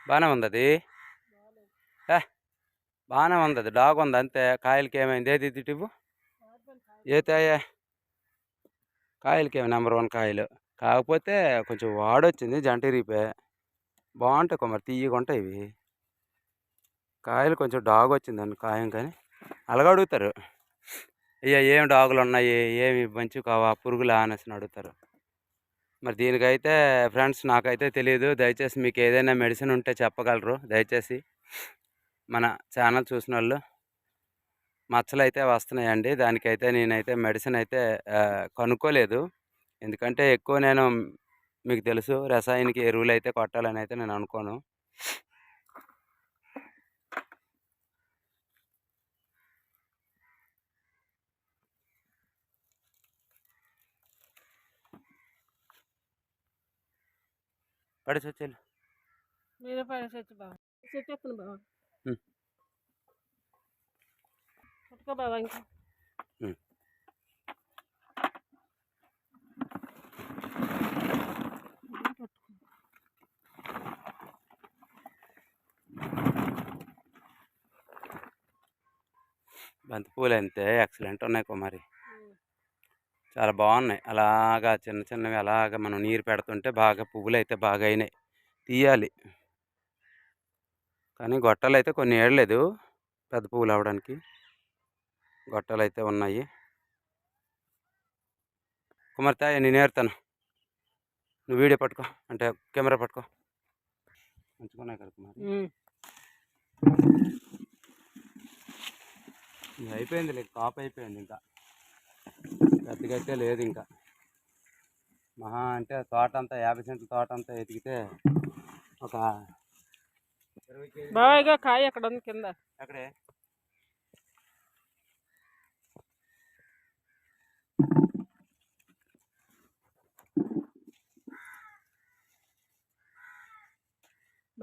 బాగానే ఉంది అది. బాగానే ఉంది అది, డాగ్ ఉంది అంతే. కాయలకి ఏమైంది? ఏది ఇవ్వు. ఏతాయా కాయలకి ఏమి నెంబర్ 1 కాయలు. కాకపోతే కొంచెం వాడొచ్చింది, జంట ఇరిగిపోయా. బాగుంటాయి కుమార్, తీయగా ఉంటాయి ఇవి కాయలు. కొంచెం డాగ్ వచ్చిందండి ఖాయం, కానీ అలాగ అడుగుతారు, అయ్యా ఏం డాగులు ఉన్నాయి, ఏమి మంచివి కావా, పురుగులా అనేసి అడుగుతారు. మరి దీనికైతే ఫ్రెండ్స్ నాకైతే తెలియదు. దయచేసి మీకు ఏదైనా మెడిసిన్ ఉంటే చెప్పగలరు దయచేసి. మన ఛానల్ చూసిన వాళ్ళు. మచ్చలు అయితే వస్తున్నాయండి, దానికైతే నేనైతే మెడిసిన్ అయితే కనుక్కోలేదు. ఎందుకంటే ఎక్కువ నేను, మీకు తెలుసు, రసాయనిక ఎరువులు అయితే కొట్టాలని అయితే నేను అనుకోను. పడేసి వచ్చేళ్ళు. మీరే పడేసి వచ్చి బావ వచ్చేస్తాను బావ. పట్టుకో బావ ఇంకా. బంతిపూలు అంతే ఎక్సలెంట్ ఉన్నాయి కుమారి, చాలా బాగున్నాయి. అలాగా చిన్న చిన్నవి అలాగా మనం నీరు పెడుతుంటే బాగా పువ్వులు అయితే బాగా అయినాయి. తీయాలి, కానీ గొట్టాలు అయితే కొన్ని ఏడలేదు పెద్ద పువ్వులు అవడానికి. గొట్టాలు అయితే ఉన్నాయి. కుమార్తె నేను ఏరుతాను, నువ్వు వీడియో పట్టుకో, అంటే కెమెరా పట్టుకో. మంచుకున్నాయి కదా కుమారి. అయిపోయింది లేదు, కాపు అయిపోయింది. ఇంకా పెద్దగా అయితే లేదు. ఇంకా మహా అంటే తోట అంతా 50 సెంట్ల తోట అంతా ఎతికితే ఒక 20 కేజీ. బాగా కాయ అక్కడ ఉంది కింద. అక్కడే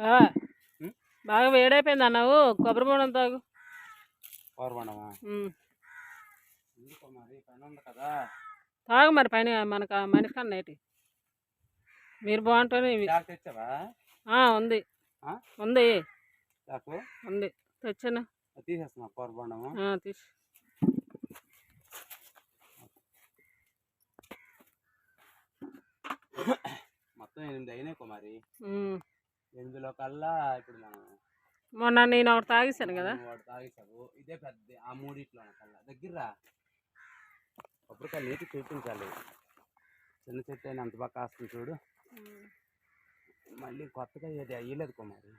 బావా బాగా వేడైపోయింది అన్నావు, కొబ్బరి బోండం తాగు. కొబ్బరి బోండమా? మరి పని ఉంది కదా, తాగు మరి. పైన మనకు మనిషి కన్నా ఏంటి, మీరు బాగుంటుంది. తెచ్చావా? ఉంది ఉంది ఉంది, తెచ్చాను. తీసేస్తున్నా కొబ్బరి బోండము. తీసి మొత్తం 8 అయినాయి కుమారి. 8లో కల్లా ఇప్పుడు మనం మొన్న నేను ఒకటి తాగేసాను కదా. తాగేసావు, ఇదే పెద్ద. ఆ మూడిట్లో కల్లా దగ్గర కొబ్బరికాయలు నీటి చూపించాలి. చిన్న చెట్టు అయినా అంత బాగా కాస్తుంది చూడు. మళ్ళీ కొత్తగా ఏది అయ్యలేదు కుమారి.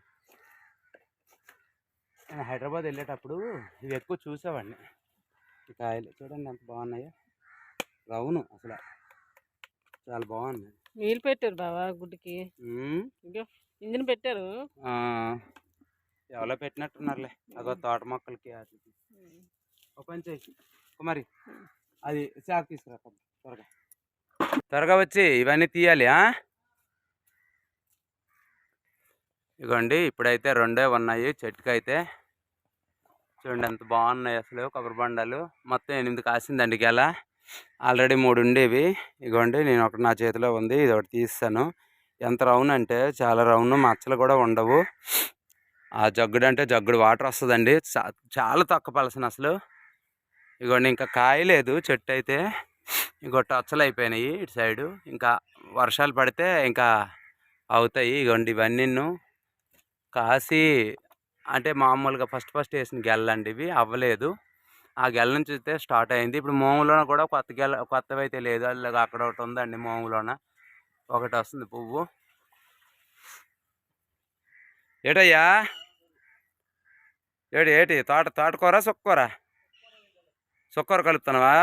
నేను హైదరాబాద్ వెళ్ళేటప్పుడు ఇవి ఎక్కువ చూసేవాడిని. ఈ కాయలు చూడండి ఎంత బాగున్నాయో, రౌను అసలు చాలా బాగున్నాయి. నీళ్ళు పెట్టారు బావా గుడ్డికి, ఇంజిన్ పెట్టారు. ఎవరో పెట్టినట్టున్నారులే, అదో తోట మొక్కలకి. ఒక పని చేయి కుమారి, అది శాఖ తీసుకురా త్వరగా త్వరగా వచ్చి ఇవన్నీ తీయాలి. ఇగోండి ఇప్పుడైతే 2 ఉన్నాయి చెట్టుకైతే. చూడండి ఎంత బాగున్నాయి అసలు కొబ్బరి బొండాలు. మొత్తం 8 కాసిందండి గెల. ఆల్రెడీ 3 ఉండేవి. ఇగోండి నేను ఒకటి నా చేతిలో ఉంది, ఇది ఒకటి తీస్తాను. ఎంత రౌండ్ అంటే చాలా రౌండ్, మచ్చలు కూడా ఉండవు. ఆ జగ్గుడు అంటే జగ్గుడు వాటర్ వస్తుందండి, చాలా తక్కువ పలసన అసలు. ఇగోండి ఇంకా కాయలేదు చెట్టు అయితే. ఇంకో టచ్చలు అయిపోయినాయి ఇటు సైడు. ఇంకా వర్షాలు పడితే ఇంకా అవుతాయి. ఇగోండి ఇవన్నీ కాసి, అంటే మామూలుగా ఫస్ట్ వేసిన గెల్లండి ఇవి, అవ్వలేదు. ఆ గెల నుంచి అయితే స్టార్ట్ అయింది. ఇప్పుడు మోములోన కూడా కొత్తవి అయితే లేదు, అలాగా అక్కడ ఒకటి ఉందండి మోములోన ఒకటి వస్తుంది పువ్వు. ఏటయ్యా ఏటి తోటకూర సుక్కూర? సుక్కూర కలుపుతున్నావా?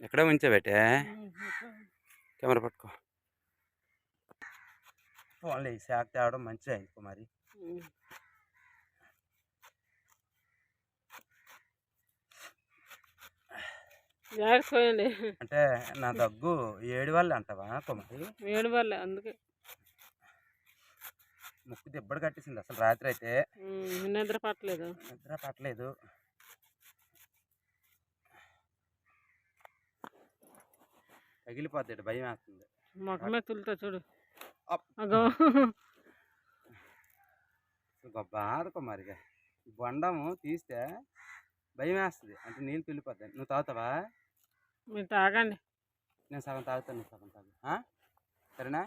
ఎక్కడే ఉంచాబెట్టే, కెమెరా పట్టుకో. ఓన్లీ శాఖ తేవడం మంచిగా అయింది కుమారి. అంటే నా దగ్గు 7 వల్ల అంటావా కుమారి? 7 వల్ల, అందుకే ముక్కు దెబ్బడు కట్టేసింది అసలు. రాత్రి అయితే నిద్ర పట్టలేదు. తగిలిపోతాడు, భయం వేస్తుంది. మొఖమే తులుతా చూడు. అప్. అగో బాధ కుమారిగా బొండము తీస్తే భయం వేస్తుంది, అంటే నీళ్ళు తుల్లిపోతాయి. నువ్వు తాగుతావా? మీరు తాగండి. నేను సగం తాగుతాను, నువ్వు సగం తాగు, సరేనా?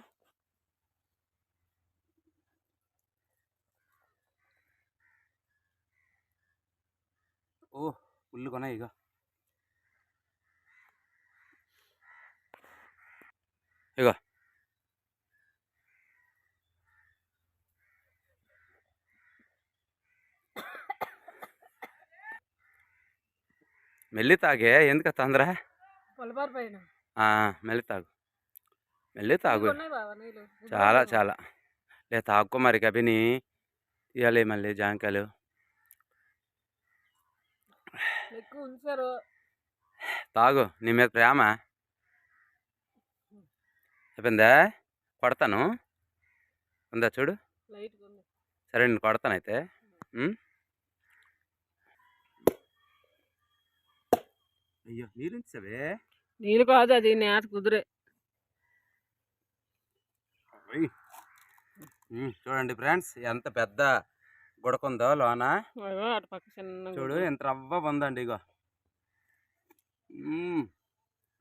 ఓ ఫుల్ కొన ఇగో. ఇగో మెల్లి తాగే, ఎందుకు తొందర? పొలబారు పైన మెల్లి తాగు, మెల్లి తాగు. ఉన్నాయి బావ నీళ్ళు. చాలా చాలా లే తాగుకో మరి, కబిని తీయాలి మళ్ళీ జాంకాయలు. ఎక్కువ ఉంచారు. తాగు, నీ మీద ప్రేమ అయిపోయిందా? కొడతాను, ఉందా చూడు. లైట్గా ఉంది. సరే నేను కొడతాను అయితే. అయ్యో నీళ్ళు ఉంచావే. నీళ్ళు కాదు, అది నేత కుదిరే. చూడండి ఫ్రెండ్స్, ఎంత పెద్ద గుడకుందో లోన. అటు పక్క చిన్న చూడు ఎంత రవ్వ ఉందండి, ఇగో.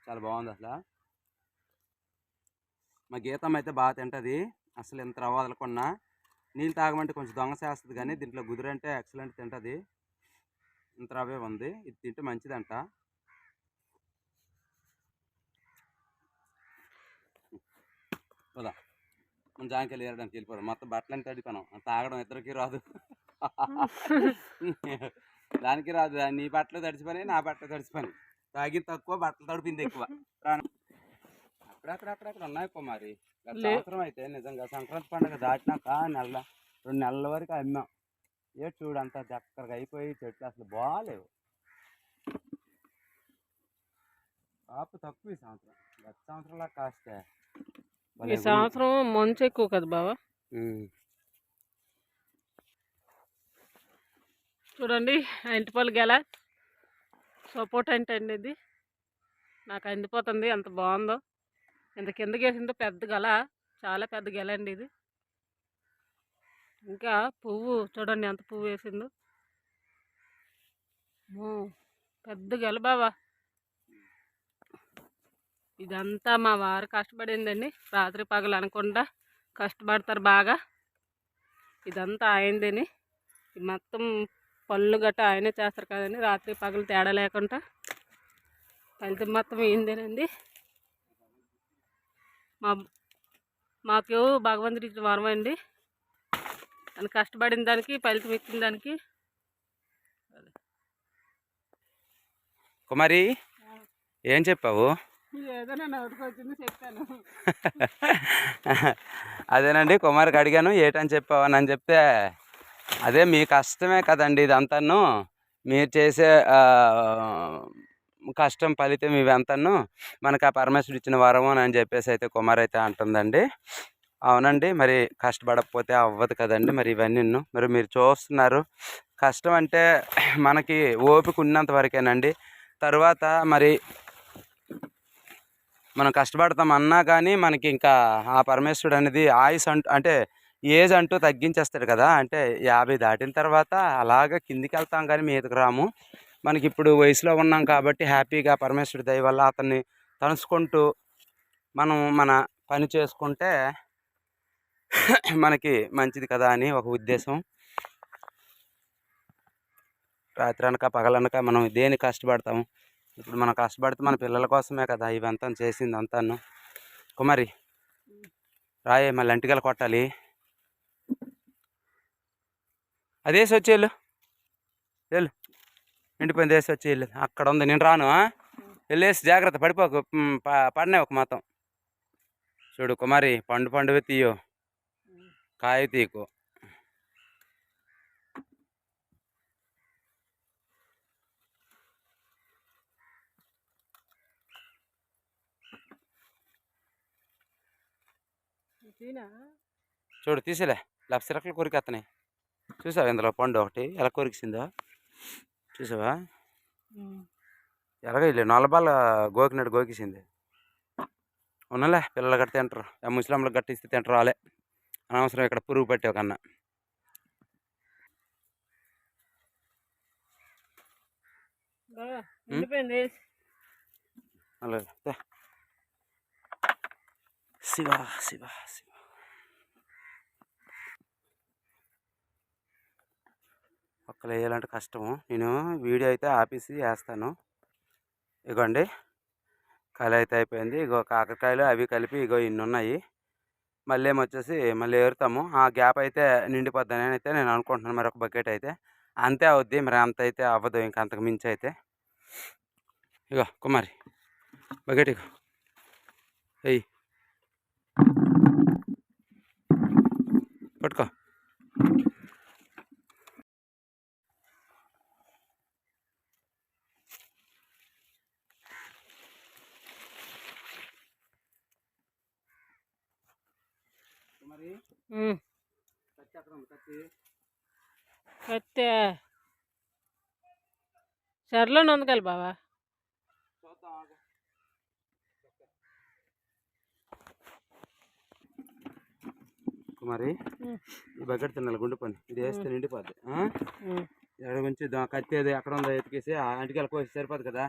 చాలా బాగుంది అసలు. మా గీతం అయితే బాగా తింటుంది అసలు, ఎంత రవ్వ వదలకుండా. నీళ్ళు తాగమంటే కొంచెం దొంగ చేస్తుంది, కానీ దీంట్లో గుదురంటే ఎక్సలెంట్ తింటుంది. ఇంత రవ్వే ఉంది, ఇది తింటే మంచిదంట. పోదా మనం జాంకాయలు ఏరడానికి వెళ్ళిపోవడం, మొత్తం బట్టలని తడిపోయినాం. తాగడం ఇద్దరికి రాదు. దానికి రాదు, నీ బట్టలు తడిచిపోయి నా బట్టలు తడిచిపోయి. తాగింది తక్కువ, బట్టలు తడిపింది ఎక్కువ. అక్కడక్కడ ఉన్నాయి కుమారి. సంవత్సరం అయితే నిజంగా సంక్రాంతి పండుగ దాటినాక 2 నెలల వరకు అమ్మాం. చూడు అంతా చక్కగా అయిపోయి చెట్లు అసలు బాగాలేవు. కాపు తక్కువ ఈ సంవత్సరం, గత సంవత్సరంలా కాస్తే. ఈ సంవత్సరం మంచు ఎక్కువ కదా బావ. చూడండి ఇంటిపల్లి గెల సపోర్ట్ అంటే అండి ఇది. నాకు అందిపోతుంది, ఎంత బాగుందో. ఇంత కిందకి వేసిందో పెద్ద గెల, చాలా పెద్ద గెల అండి ఇది. ఇంకా పువ్వు చూడండి ఎంత పువ్వు వేసిందో. పెద్ద గెల బావా. ఇదంతా మా వారు కష్టపడిందండి, రాత్రి పగలు అనకుండా కష్టపడతారు బాగా. ఇదంతా అయిందని, మొత్తం పళ్ళు గట్ట ఆయనే చేస్తారు కదండి, రాత్రి పగలు తేడా లేకుండా ఫలితం మొత్తం అయిందేనండి. మాకు భగవంతుడి ఇచ్చిన వరం అండి, అని కష్టపడిన దానికి ఫలితం ఇచ్చిన దానికి. కుమారి ఏం చెప్పావు? ఏదైనా నోటుకొచ్చింది చెప్పాను. అదేనండి కుమారికి అడిగాను ఏటని చెప్పావు అని చెప్తే, అదే మీ కష్టమే కదండి ఇదంతాను, మీరు చేసే కష్టం ఫలితం ఇవంతాను మనకు ఆ పరమేశ్వరుడు ఇచ్చిన వరము అని చెప్పేసి అయితే కుమార్ అయితే అంటుందండి. అవునండి, మరి కష్టపడకపోతే అవ్వదు కదండి. మరి ఇవన్నీ మరి మీరు చూస్తున్నారు, కష్టం అంటే మనకి ఓపిక ఉన్నంత వరకేనండి. తర్వాత మరి మనం కష్టపడతాం అన్నా కానీ మనకి ఇంకా ఆ పరమేశ్వరుడు అనేది ఆయుష్ అంటే ఏజ్ అంటూ తగ్గించేస్తాడు కదా. అంటే 50 దాటిన తర్వాత అలాగ కిందికి వెళ్తాం కానీ మీదకి రాము. మనకి ఇప్పుడు వయసులో ఉన్నాం కాబట్టి హ్యాపీగా పరమేశ్వరుడి దయ వల్ల అతన్ని తలుచుకుంటూ మనం మన పని చేసుకుంటే మనకి మంచిది కదా అని ఒక ఉద్దేశం. రాత్రి అనక పగలనక మనం దేని కష్టపడతాము. ఇప్పుడు మనం కష్టపడితే మన పిల్లల కోసమే కదా ఇవంతా చేసింది అంతాను. కుమారి రాయే, మళ్ళీ అంటికలు కొట్టాలి. అదేసి వచ్చేళ్ళు వెళ్ళు, ఎండిపోయింది వేసి వచ్చి వెళ్ళు. అక్కడ ఉంది, నేను రాను. వెళ్ళేసి జాగ్రత్త, పడిపోకు, పడినాయి ఒక మొత్తం. చూడు కుమారి, పండువే తీయో, కాయ తీకు. చూడు తీసేలే, లేకపోతే సిరకలు కొరికేస్తున్నాయి. చూసావా ఇందులో పండు ఒకటి ఎలా కొరికిసిందో చూసావా? ఎలాగ ఇల్లు నల్లబాల గోకినట్టు గోకిసింది. ఉన్నలే పిల్లలు గట్టి తింటారు ఆ ముసలాంలకు గట్టిస్తే తింటారు వాళ్ళే అనవసరం ఇక్కడ పురుగు పట్టే కన్నా నిండిపోయింది. అలాగే శివ శివ శివ ఒక్కలు వేయాలంటే కష్టము. నేను వీడియో అయితే ఆపేసి వేస్తాను. ఇగోండి కళ అయితే అయిపోయింది. ఇగో కాకరకాయలు అవి కలిపి ఇగో ఇన్ని ఉన్నాయి. మళ్ళీ ఏమొచ్చేసి మళ్ళీ ఏరుతాము. ఆ గ్యాప్ అయితే నిండిపోద్దని అయితే నేను అనుకుంటున్నాను. మరి ఒక బకెట్ అయితే అంతే అవుద్ది. మరి అంత అయితే అవ్వదు ఇంక అంతకు మించి అయితే. ఇగో కుమారి బకెట్ ఇగో వెయ్యి పట్టుకో. మరి కత్తి అక్కడ ఉంది కత్తి. కత్తే సర్లోనే ఉంది కదా బావా. చూద్దాం కుమారి ఈ బకెట్ తినాలి గుండె పని. ఇది వేస్తే నిండిపోద్ది. ఎక్కడ కొంచెం కత్తి అది అక్కడ ఉందో ఎతికేసి అంటికెళ్ళ కోసి సరిపోదు కదా.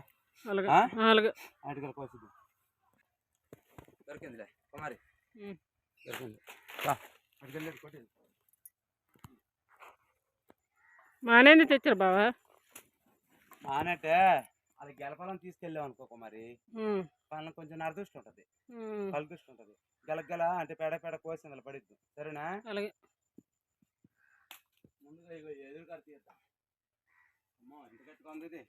అంటికెళ్ళ కోసిద్దాం. దొరికిందిలే కుమారి దొరికింది. అటుకెళ్ళి కొట్టేది. మానేది తెచ్చారు బావా. మానంటే అది గెలపాలని తీసుకెళ్ళాం అనుకో కుమారి పనులు కొంచెం నరదృష్టి ఉంటుంది పలుదృష్టి ఉంటుంది. గెలగల అంటే పేడ పేడ కోసి అందులో పడిద్దు. సరేనా? అలాగే. ముందుగా ఇగో ఎదురు కత్తి తీద్దాం. అమ్మో ఎంత గట్టిగా ఉంది ఇది.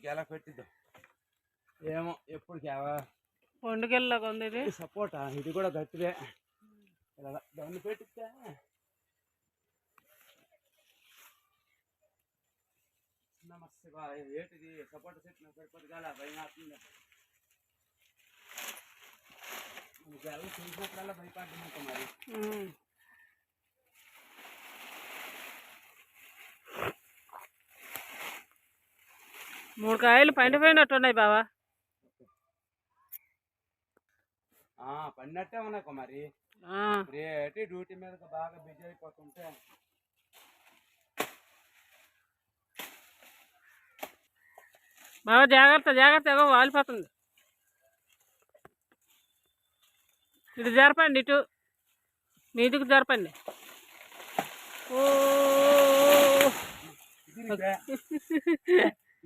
గెల పెట్టిద్దాం. ఏమో ఎప్పుడు పండుగల్లాగా ఉంది ఇది. సపోటా ఇది కూడా గట్టిదే. ఇలా దాన్ని పెట్టిస్తే నమస్తే ఏటిది సపోటా చెట్టు సరిపోదు కదా భయం అవుతుంది. గెల చూసినప్పుడల్లా భయపడుతున్నాం మరి. మూడు కాయలు పండిపోయినట్టున్నాయి బావా. పడినట్టే ఉన్నాయి కుమారి. రేటి డ్యూటీ మీద బాగా బిజీ అయిపోతుంటే బావా జాగ్రత్త జాగ్రత్తగా వాలిపోతుంది. ఇటు జరపండి, ఇటు మీదికి జరపండి.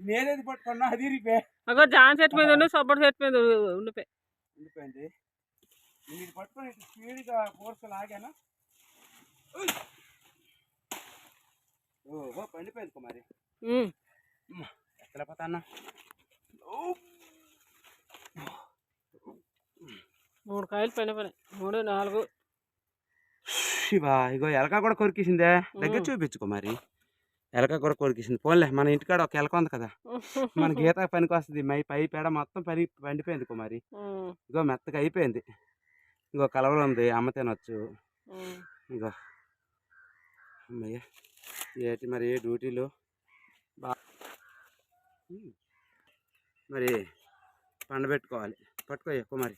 నేనేది పట్టుకున్నా అది అగో జాన్ చెట్టు మీద ఉండి సబ్బడి చెట్టు మీద ఉండిపోయింది. నేను ఇది పట్టుకొని స్పీడ్గా ఫోర్స్ లాగాను. ఓహో పండిపోయింది కుమారి. ఎక్కడ పోతాన్నా. మూడు కాయలు పండిపోయినాయి. 3, 4. శివా ఇగో ఎలక కూడా కొరికేసిందే. దగ్గర చూపించు కుమారి. ఎలక కూడా కొరికేసింది. పోన్లే మన ఇంటికాడ ఒక ఎలక ఉంది కదా మన గీత పనికి వస్తుంది. పై పేడ మొత్తం పండిపోయింది కుమారి. ఇగో మెత్తగా అయిపోయింది. ఇంకో కలవలు ఉంది అమ్మ తినొచ్చు. ఇగో అమ్మయ్య ఏటి మరి డ్యూటీలు మరి పండబెట్టుకోవాలి. పట్టుకోయ్య కుమారి.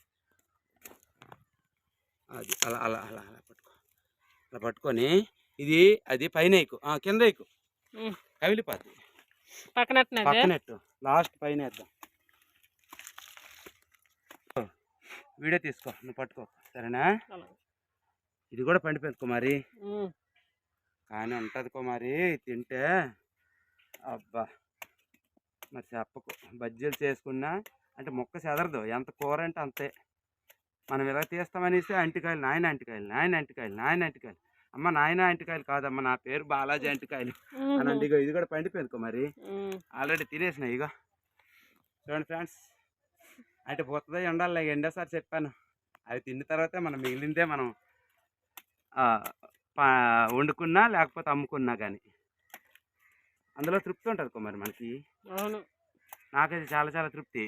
అది అలా అలా అలా అలా పట్టుకో. అలా పట్టుకొని ఇది అది పైన ఎక్కు కింద ఎక్కు కవిలిపోద్ది. పక్కనెట్టు లాస్ట్ పైన వేద్దాం. వీడియో తీసుకో నువ్వు పట్టుకో. సరేనా? ఇది కూడా పండిపోయింది కుమారి. కానీ ఉంటుంది కుమారి తింటే అబ్బా మరి చెప్పకు. బజ్జీలు చేసుకున్నా అంటే మొక్క చెదరదు. ఎంత కూర అంటే అంతే. మనం ఇలా తీస్తామనేసి అంటికాయలు నాయన అంటికాయలు నాయన అంటికాయలు నాయన అంటికాయలు. అమ్మ నాయన అంటికాయలు కాదమ్మ నా పేరు బాలాజీ అంటికాయలు అనండి. ఇగో ఇది కూడా పండిపోయింది కుమారి. ఆల్రెడీ తినేసినాయి. ఇగో చూడండి ఫ్రెండ్స్. అంటే పోతుందో ఉండాలి. ఎండోసారి చెప్పాను. అవి తిన్న తర్వాతే మనం మిగిలిందే మనం వండుకున్నా లేకపోతే అమ్ముకున్నా కానీ అందులో తృప్తి ఉంటుంది కుమారి మనకి. అవును నాకైతే చాలా చాలా తృప్తి.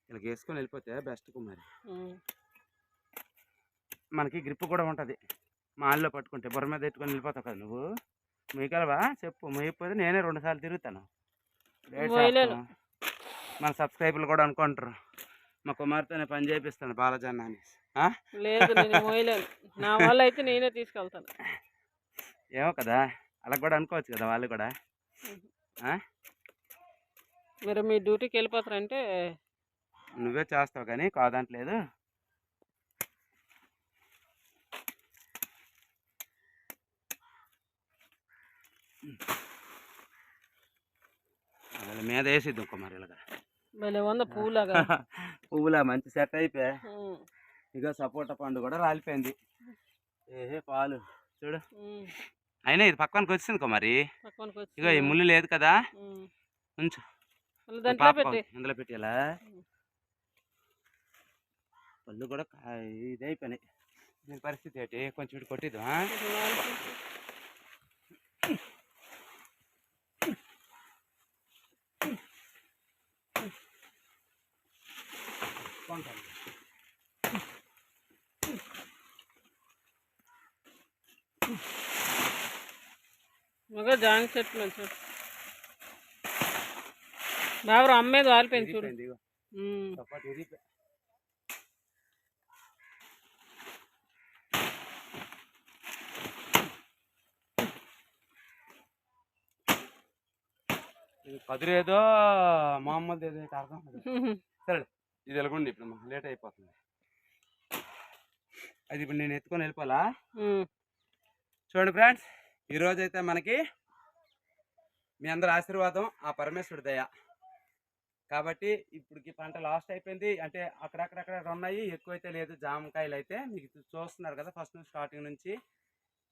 ఇలా వేసుకొని వెళ్ళిపోతే బెస్ట్ కుమారి. మనకి గ్రిప్ కూడా ఉంటుంది. మాల్లో పట్టుకుంటే బుర్ర మీద పెట్టుకొని వెళ్ళిపోతావు కదా నువ్వు. మొయ్యగలవా చెప్పు. మొయ్యకపోతే నేనే 2 సార్లు తిరుగుతాను. లేట్ మోయలేను. చేస్తాను. మన సబ్స్క్రైబర్లు కూడా అనుకుంటారు మా కుమార్తెనే పని చేపిస్తాను బాలజన్న అని. లేదు నేను మోయలేను. నా వల్ల అయితే నేనే తీసుకెళ్తాను. ఏమో కదా, అలా కూడా అనుకోవచ్చు కదా వాళ్ళు కూడా. మీరు మీ డ్యూటీకి వెళ్ళిపోతారంటే నువ్వే చేస్తావు కానీ కాదంటలేదు. వాళ్ళ మీద వేసిద్దాం కుమార్ ఇలాగా. భలే ఉంది పూలాగా. పువ్వులా మంచి సెట్ అయిపోయా. ఇక సపోటా పండు కూడా రాలిపోయింది. ఏహే పాలు చూడు. అయినా ఇది పక్కనకి వచ్చింది కుమారి. ఇగో ఈ ముళ్ళు లేదు కదా, ఉంచు ఇందులో పెట్టేలా. పళ్ళు కూడా ఇది అయిపోయినాయి. దీని పరిస్థితి ఏంటి, కొంచెం ఇటు కొట్టిద్దాం. మగ జాంగ్ చెట్లు మంచి బాబు అమ్మేది వాలిపోయింది చూడు. కదిరేదో మామూలు ఏదో అర్థం. సరే ఇది ఎలాగండి, ఇప్పుడు మాకు లేట్ అయిపోతుంది. అది ఇప్పుడు నేను ఎత్తుకొని వెళ్ళిపోవాలా. చూడండి ఫ్రెండ్స్, ఈరోజు అయితే మనకి మీ అందరి ఆశీర్వాదం ఆ పరమేశ్వరుడి దయ కాబట్టి ఇప్పటికి పంట లాస్ట్ అయిపోయింది. అంటే అక్కడక్కడక్కడ ఉన్నాయి, ఎక్కువైతే లేదు. జామకాయలు అయితే మీకు చూస్తున్నారు కదా ఫస్ట్ నుంచి స్టార్టింగ్ నుంచి.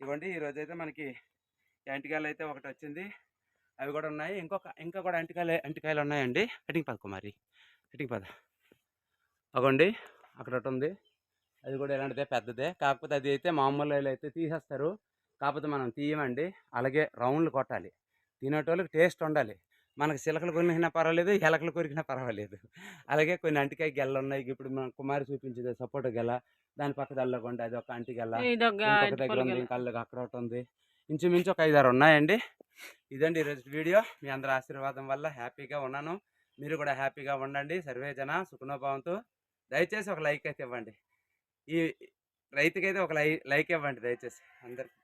ఇవ్వండి ఈరోజు అయితే మనకి అంటికాయలు అయితే ఒకటి వచ్చింది, అవి కూడా ఉన్నాయి. ఇంకా కూడా అంటికాయలు ఉన్నాయండి. కటింగ్ పద కుమారి, కటింగ్ పద. అగోండి అక్కడ ఒకటి ఉంది, అది కూడా ఎలాంటిదే పెద్దదే. కాకపోతే అది అయితే మామూలు అయితే తీసేస్తారు, కాకపోతే మనం తీయమండి. అలాగే రౌండ్లు కొట్టాలి, తినేటోళ్ళకి టేస్ట్ ఉండాలి. మనకు చిలకలు కొరికినా పర్వాలేదు, ఎలకలు కొరికినా పర్వాలేదు. అలాగే కొన్ని అంటికాయ గెల్ల ఉన్నాయి. ఇప్పుడు మన కుమారి చూపించింది సపోటా గెల, దాని పక్క దల్లకుండా అది ఒక అంటి గెల, ఇంకొక దగ్గర ఉంది, ఇంకా అక్కడ ఒకటి ఉంది. ఇంచుమించు ఒక 5-6 ఉన్నాయండి. ఇదండి ఈరోజు వీడియో. మీ అందరి ఆశీర్వాదం వల్ల హ్యాపీగా ఉన్నాను, మీరు కూడా హ్యాపీగా ఉండండి. సర్వే జన సుఖనోభావంతో. దయచేసి ఒక లైక్ అయితే ఇవ్వండి. ఈ రైతుకైతే ఒక లైక్ ఇవ్వండి దయచేసి అందరికి.